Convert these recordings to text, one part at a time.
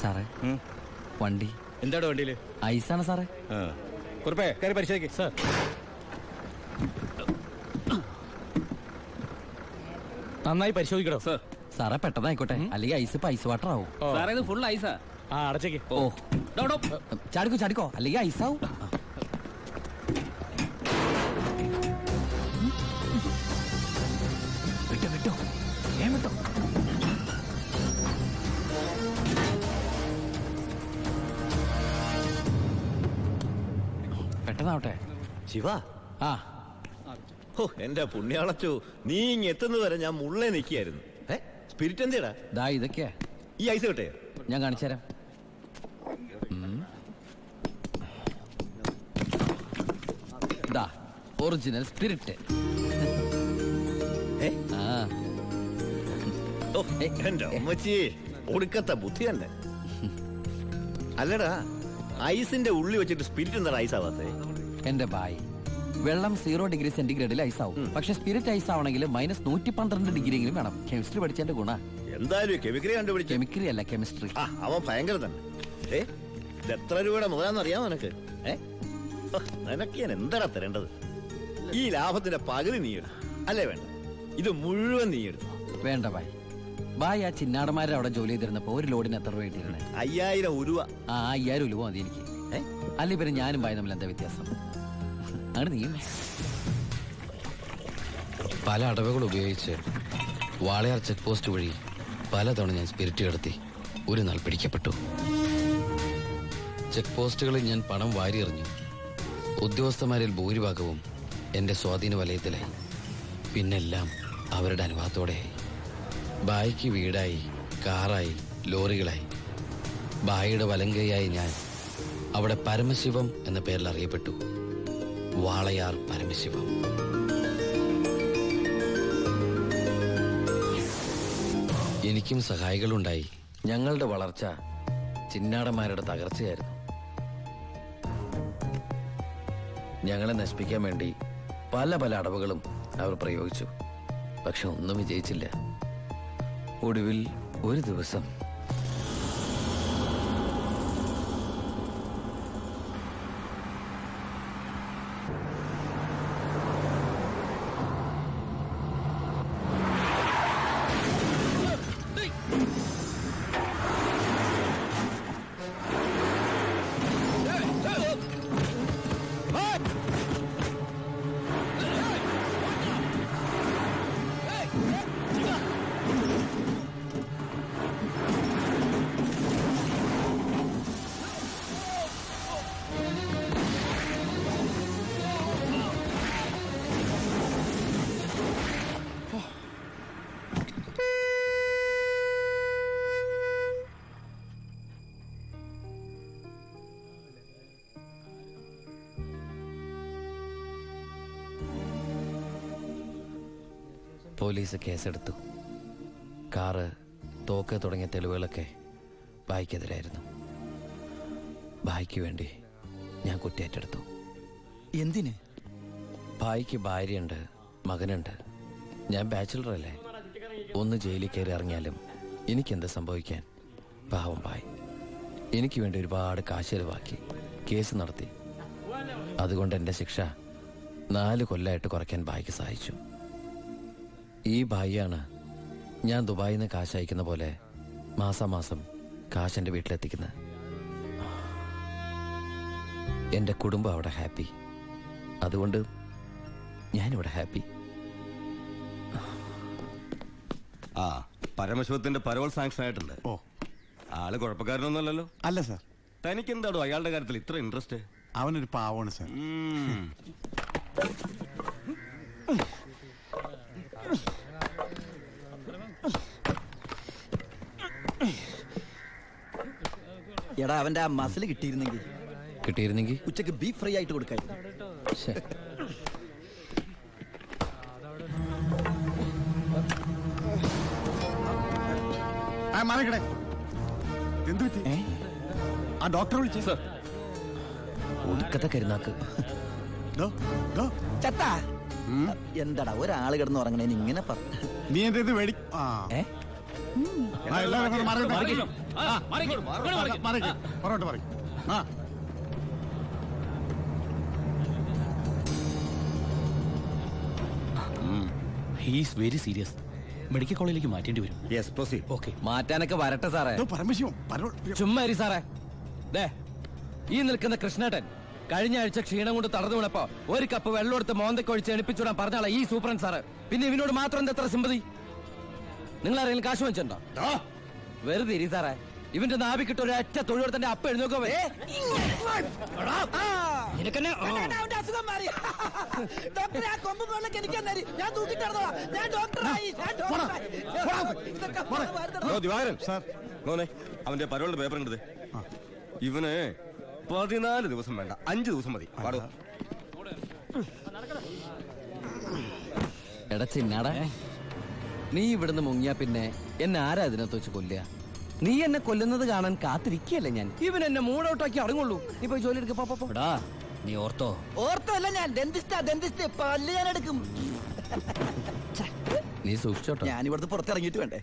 സാറേ വണ്ടി എന്താടോ വണ്ടിയില്? ഐസാണ് സാറേ. കുറുപ്പേ കയറി പരിശോധിക്ക്. സാർ നന്നായി പരിശോധിക്കണോ? സാർ സാറേ പെട്ടെന്നായിക്കോട്ടെ, അല്ലെങ്കിൽ ഐസ് ഐസ് വാട്ടർ ആവും. സാറേ ഇത് ഫുൾ ഐസാ. അടച്ചേക്ക്. ഓ ചാടിക്കോ അല്ലെങ്കിൽ ഐസാവും. വിട്ടോ വിട്ടോ വിട്ടോ. പെട്ടെന്നാവട്ടെ. ശിവ, ആ ഓ എന്റെ പുണ്യാളച്ചു, നീ ഇങ്ങെത്തുന്നത് വരെ ഞാൻ മുള്ളേ നിൽക്കുകയായിരുന്നു. സ്പിരിറ്റ് എന്തിടാ? ദാ ഇതൊക്കെയാ. ഈ ഐസ് കിട്ടേ? ഞാൻ കാണിച്ചു തരാം. ദാ ഒറിജിനൽ സ്പിരിറ്റ്. എന്റെ അമ്മച്ചി, ഒടുക്കത്തെ ബുദ്ധി തന്നെ. അല്ലടാ, ഐസിന്റെ ഉള്ളി വെച്ചിട്ട് സ്പിരിറ്റ് എന്താ ഐസ് ആവാത്തേ? എന്റെ ബായ്, വെള്ളം 0 ഡിഗ്രി സെന്റിഗ്രേഡിൽ ഐസ് ആവും. പക്ഷെ സ്പിരിറ്റ് ഐസ് ആവണമെങ്കിൽ -112 ഡിഗ്രിയെങ്കിലും വേണം. കെമിസ്ട്രി പഠിച്ചതിന്റെ ഗുണ. എന്തായാലും കെമിക്കറി കണ്ടുപിടിച്ചു. കെമിക്കറി അല്ല, കെമിസ്ട്രി. അവൻ ഭയങ്കര തന്നെ. ഇത് എത്ര രൂപയുടെ മുതലാന്ന് അറിയാമോ നിനക്ക്? നിനക്ക് ഞാൻ എന്താടാ തരേണ്ടത്? ഈ ലാഭത്തിന്റെ പകുതി നീ എടുത്തു അല്ലേ? വേണ്ട, ഇത് മുഴുവൻ നീ എടുത്തു. വേണ്ട ബായ്. ബായ്, ആ ചിന്നാടന്മാരെ അവിടെ ജോലി ചെയ്തിരുന്നപ്പോ ഒരു ലോഡിന് എത്ര രൂപ കിട്ടിയിരുന്നത്? 5000 ഉരുവ. 5000 രൂപ മതി എനിക്ക്. അല്ല ഇവര് ഞാനും ബായ് തമ്മിൽ എന്താ വ്യത്യാസം? അങ്ങനെ നീ പല അടവുകൾ ഉപയോഗിച്ച് വാളയാർ ചെക്ക് പോസ്റ്റ് വഴി പലതവണ ഞാൻ സ്പിരിറ്റ് കടത്തി ഒരു നാൾ പിടിക്കപ്പെട്ടു. ചെക്ക് പോസ്റ്റുകളിൽ ഞാൻ പണം വാരിയെറിഞ്ഞു. ഉദ്യോഗസ്ഥന്മാരിൽ ഭൂരിഭാഗവും എന്റെ സ്വാധീന വലയത്തിലായി. പിന്നെല്ലാം അവരുടെ അനുവാദത്തോടെയായി. ബായിക്ക് വീടായി, കാറായി, ലോറികളായി. ബായിയുടെ വലങ്കയായി ഞാൻ അവിടെ പരമശിവം എന്ന പേരിൽ അറിയപ്പെട്ടു. വാളയാർ പരമശിവം. എനിക്കും സഹായികളുണ്ടായി. ഞങ്ങളുടെ വളർച്ച ചിന്നാടന്മാരുടെ തകർച്ചയായിരുന്നു. ഞങ്ങളെ നശിപ്പിക്കാൻ വേണ്ടി പല പല അടവുകളും അവർ പ്രയോഗിച്ചു. പക്ഷെ ഒന്നും വിജയിച്ചില്ല. ഒടുവിൽ ഒരു ദിവസം പോലീസ് കേസെടുത്തു. കാറ്, തോക്ക് തുടങ്ങിയ തെളിവുകളൊക്കെ ബായിക്കെതിരായിരുന്നു. ബായിക്ക് വേണ്ടി ഞാൻ കുറ്റേറ്റെടുത്തു. എന്തിന്? ബായിക്ക് ഭാര്യയുണ്ട്, മകനുണ്ട്. ഞാൻ ബാച്ചിലറല്ലേ. ഒന്ന് ജയിലിൽ കയറി ഇറങ്ങിയാലും എനിക്കെന്ത് സംഭവിക്കാൻ? പാവം ബായ് എനിക്ക് വേണ്ടി ഒരുപാട് കാശ് ചെലവാക്കി കേസ് നടത്തി. അതുകൊണ്ട് എൻ്റെ ശിക്ഷ 4 കൊല്ലമായിട്ട് കുറയ്ക്കാൻ ബായിക്ക് സഹായിച്ചു. ഈ ബായിയാണ് ഞാൻ ദുബായിൽ നിന്ന് കാശ് അയക്കുന്ന പോലെ മാസാമാസം കാശ് എൻ്റെ വീട്ടിലെത്തിക്കുന്നത്. എൻ്റെ കുടുംബം അവിടെ ഹാപ്പി. അതുകൊണ്ട് ഞാനിവിടെ ഹാപ്പി. പരമശിവത്തിന്റെ പരോൾ സാങ്ഷൻ ആയിട്ടുണ്ട്. ആള് കുഴപ്പക്കാരനൊന്നുമല്ലല്ലോ? അല്ല സാർ. തനിക്ക് എന്താടോ അയാളുടെ കാര്യത്തിൽ ഇത്ര ഇൻട്രസ്റ്റ്? അവനൊരു പാവമാണ് സാർ. എടാ, അവന്റെ ആ മസിൽ കിട്ടിയിരുന്നെങ്കിൽ ഉച്ചക്ക് ബീഫ് ഫ്രൈ ആയിട്ട് കൊടുക്കായിരുന്നു. എന്ത് പറ്റി? ആ ഡോക്ടറെ വിളിച്ചു സാർ. ഒടുക്കത്തെ കരുനാക്ക്. എന്താടാ ഒരാള് കിടന്ന് ഉറങ്ങണേന് ഇങ്ങനെ പറഞ്ഞു? നീ എന്റെ ഇത് പുറകോട്ട് പറയും ആ ഹീസ് വെരി സീരിയസ്. മെഡിക്കൽ കോളേജിലേക്ക് മാറ്റേണ്ടി വരും. Yes proceed. ഓക്കെ. മാറ്റാനൊക്കെ വരട്ടെ സാറേ. ഇത് പരമശിവം ചുമ്മാ ഇരി സാറേ. ദേ ഈ നിൽക്കുന്ന കൃഷ്ണേട്ടൻ കഴിഞ്ഞ ആഴ്ച ക്ഷീണം കൊണ്ട് തടഞ്ഞു വീണപ്പോ ഒരു കപ്പ് വെള്ളം എടുത്ത് മോന്തക്കൊഴിച്ച് എണിപ്പിച്ചുവിടാൻ പറഞ്ഞാളാ ഈ സൂപ്രണ്ട് സാറ്. പിന്നെ ഇവനോട് മാത്രം എന്താ എത്ര സിമ്പതി? നിങ്ങൾ ആരെങ്കിലും കാശ് വെച്ചിട്ടുണ്ടോ? വെറുതെ ഇരി സാറേ. ഇവന്റെ നാവിക്കിട്ട് ഒരു ഒറ്റ തൊഴിലെടുത്തന്റെ അപ്പ എഴുന്നോക്കോ. ദിവാകരൻ സാർ മോനെ അവന്റെ പരോളിന്റെ പേപ്പർ കണ്ടത്. ഇവന് 14 ദിവസം വേണ്ട, 5 ദിവസം മതി. പാടോ. എടാ ചിന്നാടാ, നീ ഇവിടുന്ന് മുങ്ങിയാ പിന്നെ എന്നെ ആരാ ഇതിനകത്ത് വെച്ച് കൊല്ലുക? നീ എന്നെ കൊല്ലുന്നത് കാണാൻ കാത്തിരിക്കല്ലേ ഞാൻ. ഇവൻ എന്നെ മൂടൗട്ടാക്കി അടങ്ങുള്ളൂ. നീ പോയി ജോലി എടുക്കടാ. നീ ഓർത്തോ? ഓർത്തല്ല ഞാൻ ഡെന്റിസ്റ്റ് പല്ല് ഞാൻ എടുക്കും. നീ സൂക്ഷിച്ചോട്ടോ. ഞാൻ ഇവിടുന്ന് പുറത്തിറങ്ങിയിട്ട് വേണ്ടേ?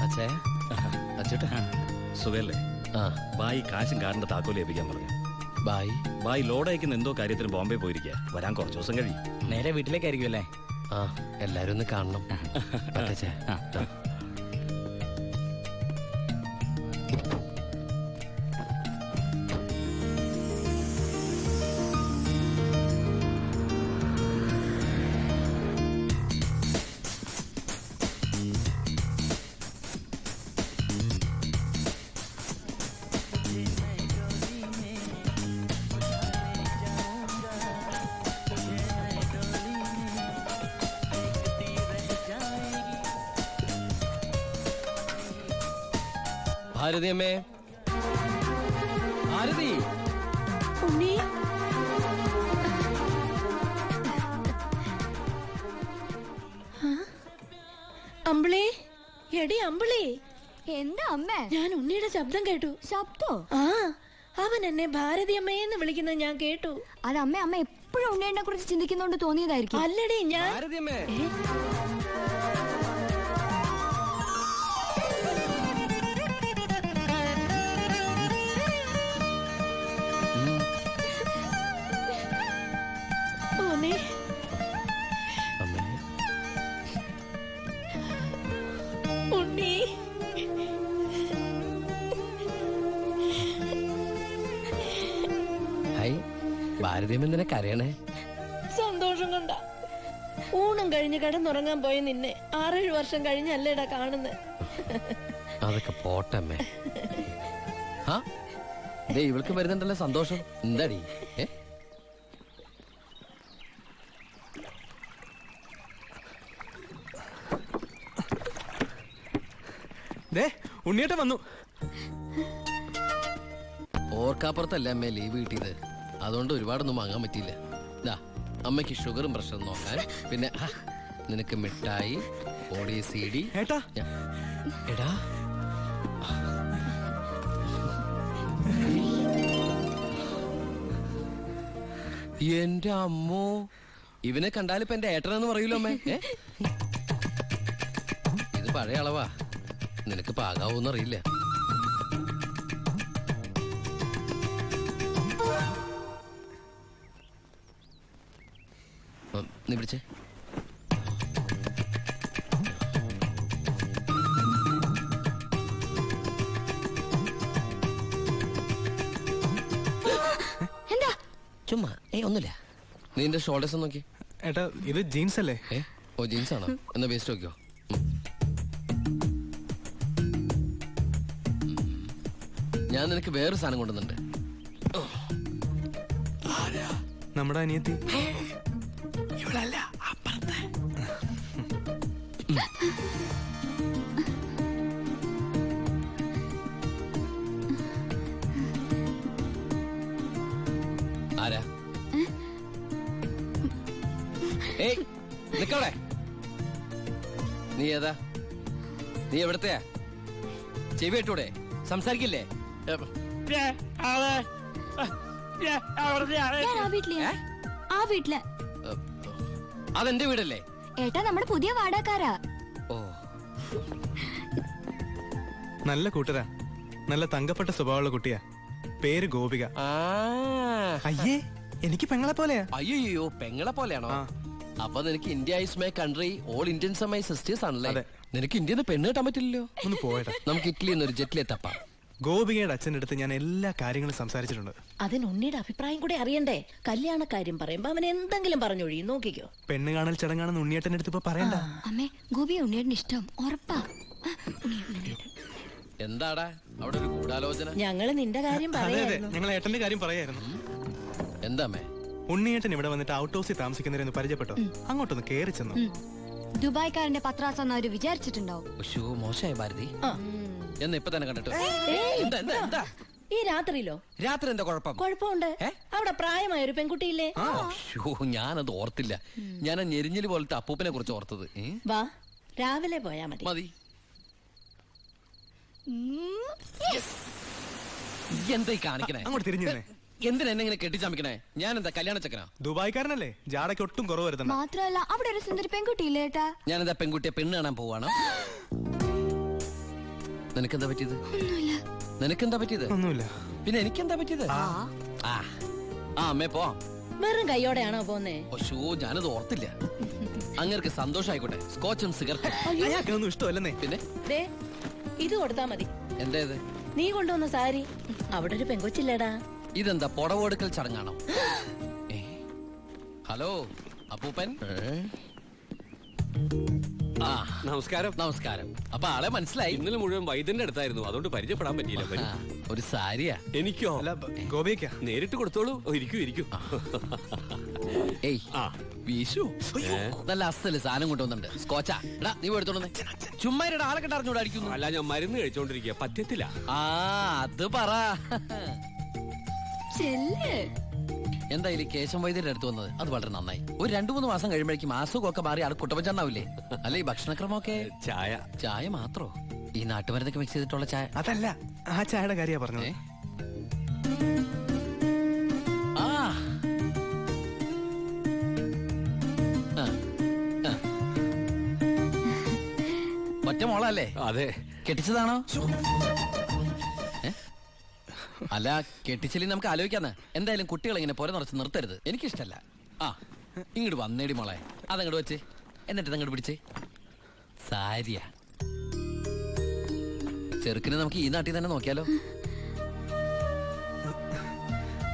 അച്ഛേ അച്ചോട്ടാ സുഖല്ലേ? ആ ബായി കാശും കാറിന്റെ താക്കോല് ഏൽപ്പിക്കാൻ പറഞ്ഞു. ബായ്. ബായി ലോഡ് അയക്കുന്ന എന്തോ കാര്യത്തിന് ബോംബെ പോയിരിക്കുക. വരാൻ കുറച്ച് ദിവസം കഴിയും. നേരെ വീട്ടിലേക്കായിരിക്കും അല്ലേ? ആ എല്ലാരും ഒന്ന് കാണണം. പറ്റച്ചേ. ഭാരതി അമ്മേ, ഭാരതി. ഉണ്ണി, അമ്പിളി, എടി അമ്പിളി. എന്താ അമ്മേ? ഞാൻ ഉണ്ണിയുടെ ശബ്ദം കേട്ടു. ശബ്ദോ? ആ, അവൻ എന്നെ ഭാരതി അമ്മയെന്ന് വിളിക്കുന്നത് ഞാൻ കേട്ടു. അത് അമ്മ എപ്പോഴും ഉണ്ണിയെ കുറിച്ച് ചിന്തിക്കുന്നോണ്ട് തോന്നിയതായിരിക്കും. അല്ലടി ഞാൻ. ഭാരതി അമ്മേ. ഉണ്ണി, അമ്മേ. ഉണ്ണി. ഹായ്. ഭാരതി അമ്മ എന്തിനാ കരയണേ? സന്തോഷം കൊണ്ട. ഊണം കഴിഞ്ഞ് കിടന്നുറങ്ങാൻ പോയി നിന്നെ 6-7 വർഷം കഴിഞ്ഞല്ലേടാ കാണുന്നത്. അതൊക്കെ പോട്ടമ്മേ. ആ ദേ ഇവൾക്ക് വരുന്നുണ്ടല്ലോ സന്തോഷം. എന്താടി? ഉണ്ണിയേട്ട വന്നു. ഓർക്കാപ്പുറത്തല്ലേ അമ്മേ ലീവ് കിട്ടിയത്. അതുകൊണ്ട് ഒരുപാടൊന്നും വാങ്ങാൻ പറ്റിയില്ല. ദാ അമ്മയ്ക്ക് ഷുഗറും പ്രഷറും നോക്കാൻ, പിന്നെ നിനക്ക് മിഠായി, ഓടി CD. ഏട്ടാ എടാ എന്റെ അമ്മോ, ഇവനെ കണ്ടാലിപ്പോ എന്റെ ഏട്ടനെന്ന് പറയൂലോ അമ്മേ. ഇത് പഴയ അളവാ, നിനക്ക് പാകാവൂന്നറിയില്ല. നീ പിടിച്ചേ. എന്താ? ചുമ്മാ ഒന്നുമില്ല. നീ എന്റെ ഷോൾഡേഴ്സ് നോക്കി. ഏട്ടാ ഇത് ജീൻസ് അല്ലേ? ഓ ജീൻസ് ആണോ? എന്നാ വേസ്റ്റ് നോക്കിയോ. ഞാൻ നിനക്ക് വേറൊരു സാധനം കൊണ്ടുവന്നുണ്ട്. നമ്മുടെ അനിയത്തി. ഇവളല്ല, അപ്പുറത്തെ. ആരാ? ഏയ് നിക്കവിടെ. നീ ഏതാ? നീ എവിടത്തെയാ? ചെവി ഇട്ടൂടെ? സംസാരിക്കില്ലേ? ഞാൻ ആ വീട്ടിലെ ആ വീട്ടിലെ അതെന്റെ വീടല്ലേ? ഏട്ടാ നമ്മുടെ പുതിയ വാടകക്കാരാ. ഓ, നല്ല കൂട്ടരാ, നല്ല തങ്കപ്പെട്ട സ്വഭാവമുള്ള കുട്ടിയാ. പേര് ഗോപിക. അയ്യേ, എനിക്ക് പെങ്ങളെ പോലെയാ. അയ്യോ, പെങ്ങളെ പോലെയാണോ? അപ്പൊ നിനക്ക് India is my country, all Indians are my sisters ആണല്ലേ? നിനക്ക് ഇന്ത്യയിൽ നിന്ന് പെണ്ണ് കിട്ടാൻ പറ്റില്ലല്ലോ. ഒന്ന് പോയടാ. നമുക്ക് ഇറ്റലിയിൽ നിന്ന് ഒരു ജെറ്റിലെ തപ്പാം. ഗോപികയുടെ അച്ഛൻ്റെ അടുത്ത് ഞാൻ എല്ലാ കാര്യങ്ങളും സംസാരിച്ചിട്ടുണ്ട്. അതിന് ഉണ്ണിയുടെ അഭിപ്രായം കൂടെ അറിയണ്ടേ? കല്യാണ കാര്യം പറയുമ്പോ അവൻ എന്തെങ്കിലും പറഞ്ഞൊഴിയും. നോക്കിക്കോ. പെണ്ണ് കാണൽ ചടങ്ങാണെന്ന് ഉണ്ണിയേട്ടൻ്റെ അടുത്ത് ഇപ്പൊ പറയണ്ട. അമ്മേ, ഗോപി ഉണ്ണിയേട്ടന് ഇഷ്ടം ഉറപ്പാ. എന്താടാ അവിടെ ഒരു ഗൂഢാലോചന? ഞങ്ങള് നിന്റെ കാര്യം അതെ അതെ, പറയായിരുന്നു. ഞങ്ങൾ ഏട്ടന്റെ കാര്യം പറയായിരുന്നു. എന്താമേ? ഉണ്ണിയേട്ടൻ ഇവിടെ വന്നിട്ട് ഔട്ട് ഹൗസിൽ താമസിക്കുന്നവരെന്ന് പരിചയപ്പെട്ടോ. അങ്ങോട്ടൊന്ന് കേറി ചെന്നു. ദുബായ്ക്കാരന്റെ പത്രാസം അവര് വിചാരിച്ചിട്ടുണ്ടാവും. മോശമായ ഭാരതി. എന്ന് ഇപ്പൊ തന്നെ കണ്ടിട്ട് എന്താ എന്താ എന്താ ഈ രാത്രിയിലോ? രാത്രി എന്താ കുഴപ്പം? കുഴപ്പമുണ്ട്. അവിടെ പ്രായമായ ഒരു പെൺകുട്ടിയില്ലേ? ഞാനത് ഓർത്തില്ല. ഞാൻ ആ ഞെരിഞ്ഞില് പോലത്തെ അപ്പൂപ്പനെ കുറിച്ച് ഓർത്തത്. വാ, രാവിലെ പോയാ മതി. മതി. എന്തായി കാണിക്കണേ? അങ്ങോട്ട് തിരിഞ്ഞു തന്നെ. എന്തിനാ എന്നെ ഇങ്ങനെ കെട്ടിച്ചമിക്കണേ? ഞാൻ എന്താ കല്യാണ ചക്കനാ? ദുബായ്ക്കാരനല്ലേ, ജാടയ്ക്ക് ഒട്ടും കുറവ് വരുത്തണ്ട. മാത്രമല്ല അവിടെ ഒരു സുന്ദരി പെൺകുട്ടിയില്ലേ ഏട്ടാ? ഞാനെന്താ പെൺകുട്ടിയെ പെണ്ണ് കാണാൻ പോവാണ്? നിനക്കെന്താ പറ്റിയത്? നിനക്കെന്താ പറ്റിയത്? ഒന്നുമില്ല. പിന്നെ എനിക്കെന്താ പറ്റിയത്? അമ്മേ പോ. വെറും കൈയോടെയാണോ പോന്നേ? ഞാനത് ഓർത്തില്ല. അങ്ങേർക്ക് സന്തോഷായിക്കോട്ടെ. സ്കോച്ചും സിഗരറ്റും അയാൾക്കൊന്നും ഇഷ്ടമല്ലെന്നേ. പിന്നെ ദേ, ഇത് കൊടുത്താ മതി. എന്തേത്? നീ കൊണ്ടുവന്ന സാരി. അവിടെ ഒരു പെങ്കൊച്ചില്ലേടാ. ഇതെന്താ പുടവെടുക്കൽ ചടങ്ങാണോ? ഹലോ അപ്പൂപ്പൻ. നമസ്കാരം. നമസ്കാരം. അപ്പൊ ആളെ മനസ്സിലായി? ഇന്നലെ മുഴുവൻ വൈദ്യന്റെ അടുത്തായിരുന്നു, അതുകൊണ്ട് പരിചയപ്പെടാൻ പറ്റിയില്ല. ഒരു സാരിയാ? എനിക്കോ? അല്ല, ഗോപിക നേരിട്ട് കൊടുത്തോളൂ. ഇരിക്കൂ ഇരിക്കൂ. ഏയ് വീശു, നല്ല അസല് സാധനം കൊണ്ടുവന്നുണ്ട്. സ്കോച്ചാ? എടാ നീ എടുത്തോണ്ട് ചുമ്മാ ആളെ കെട്ട് അറിഞ്ഞൂടെ അടിക്കുന്നു? അല്ല, ഞാൻ മരുന്ന് കഴിച്ചോണ്ടിരിക്കുക, പറ്റത്തില്ല. അത് പറ. എന്തായാലും കേശം വൈദ്യരുടെ അടുത്ത് വന്നത് അത് വളരെ നന്നായി. ഒരു 2-3 മാസം കഴിയുമ്പോഴേക്കും അസുഖമൊക്കെ മാറി ആൾ കുട്ടപ്പച്ചാണ്ടാവില്ലേ? അല്ല, ഈ ഭക്ഷണക്രമമൊക്കെ? ചായ മാത്രോ? ഈ നാട്ടുമരുന്നൊക്കെ മിക്സ് ചെയ്തിട്ടുള്ള ചായ? അതല്ല, ആ ചായയുടെ കാര്യ പറഞ്ഞത്. ഒറ്റ മോളല്ലേ? അതെ. കെട്ടിച്ചതാണോ? അല്ല, കെട്ടിച്ചില്ലെങ്കിൽ നമുക്ക് ആലോചിക്കാന്ന്. എന്തായാലും കുട്ടികൾ ഇങ്ങനെ പുര നിറച്ച് നിർത്തരുത്, എനിക്കിഷ്ടല്ല. ഇങ്ങോട്ട് വന്നേടി മോളെ. അതങ്ങോട്ട് വെച്ച് എന്നിട്ട് അങ്ങോട്ട് പിടിച്ചേ. സാരിയാ? ചെറുക്കിനെ നമുക്ക് ഈ നാട്ടിൽ തന്നെ നോക്കിയാലോ?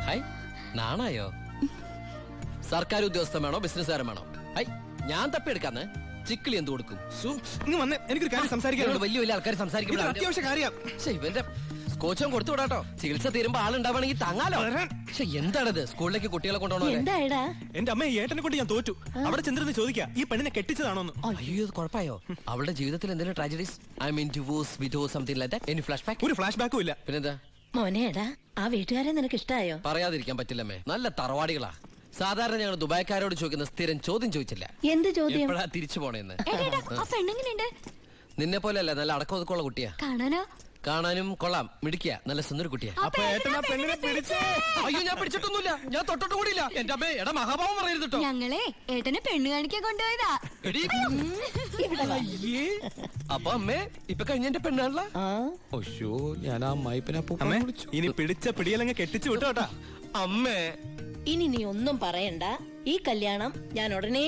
ഹായ്, നാണായോ? സർക്കാർ ഉദ്യോഗസ്ഥൻ വേണോ ബിസിനസ്സുകാരൻ വേണോ? ഹൈ, ഞാൻ തപ്പിയെടുക്കാന്ന്. ചിക്കിളി എന്ത് കൊടുക്കും? എനിക്കൊരു കാര്യം സംസാരിക്കാൻ. വലിയ വലിയ ആൾക്കാർ സംസാരിക്കുമ്പോൾ അത്യാവശ്യ കാര്യം. ഇവന്റെ സ്കോച്ചും കൊടുത്തു വിടാട്ടോ. ചികിത്സ തീരുമ്പോ ആളുണ്ടാവണമെങ്കിൽ താങ്ങാലോ. പക്ഷെ എന്താണത്? സ്കൂളിലേക്ക് കുട്ടികളെ കൊണ്ടുപോകണോ? എന്തായടാ? എന്റെ അമ്മ ഏട്ടനെ കൊണ്ട് ഞാൻ തോറ്റു. അവിടെ ചെന്നിരുന്ന് ചോദിക്കാ ഈ പെണ്ണിനെ കെട്ടിച്ചതാണോന്ന്. അയ്യോ, ഇത് കുഴപ്പമായോ? അവളുടെ ജീവിതത്തിൽ എന്തെങ്കിലും tragedies? I mean divorce, widow, something like that? Any flash back? ഒരു ഫ്ലാഷ് ബാക്കും ഇല്ല. പിന്നെന്താ? മോനേടാ, ആ വീട്ടുകാരെ നിനക്ക് ഇഷ്ടായോ? പറയാതിരിക്കാൻ പറ്റില്ലമ്മേ, നല്ല തറവാടികളാ. സാധാരണ ഞങ്ങൾ ദുബായ്ക്കാരോട് ചോദിക്കുന്ന സ്ഥിരം ചോദ്യം ചോദിച്ചില്ല. എന്ത് ചോദ്യം? എപ്പോഴാ തിരിച്ചു പോണേന്ന്. ആ പെണ്ണെങ്ങനെയുണ്ട്? നിന്നെ പോലെയല്ല, നല്ല അടക്കമൊതുക്കമുള്ള കുട്ടിയാ. കാണാനോ? കാണാനും കൊള്ളാം, മിടിക്കുക, നല്ല സുന്ദര കുട്ടിയാ. അപ്പൊ ഏട്ടൻ ആ പെണ്ണിനെ പിടിച്ചേ? അയ്യോ, ഞാൻ പിടിച്ചിട്ടൊന്നുമില്ല, ഞാൻ തൊട്ടിട്ട് കൂടിയില്ല. എന്റെ അമ്മേ, എടാ മഹാഭാവം പറയരുത് കേട്ടോ. ഞങ്ങളെ ഏട്ടനെ പെണ്ണ് കാണിക്കാൻ കൊണ്ടുപോയതാ. അപ്പൊ അമ്മേ, ഇപ്പൊ കഴിഞ്ഞ എന്റെ പെണ്ണാണല്ലോ. ഞാൻ ആ മൈപ്പിനെ അമ്മേ, ഇനി പിടിച്ച പിടിയലങ്ങ് കെട്ടിച്ചു വിട്ടോട്ടാ. അമ്മേ, ഇനി നീ ഒന്നും പറയണ്ട. ഈ കല്യാണം ഞാൻ ഉടനെ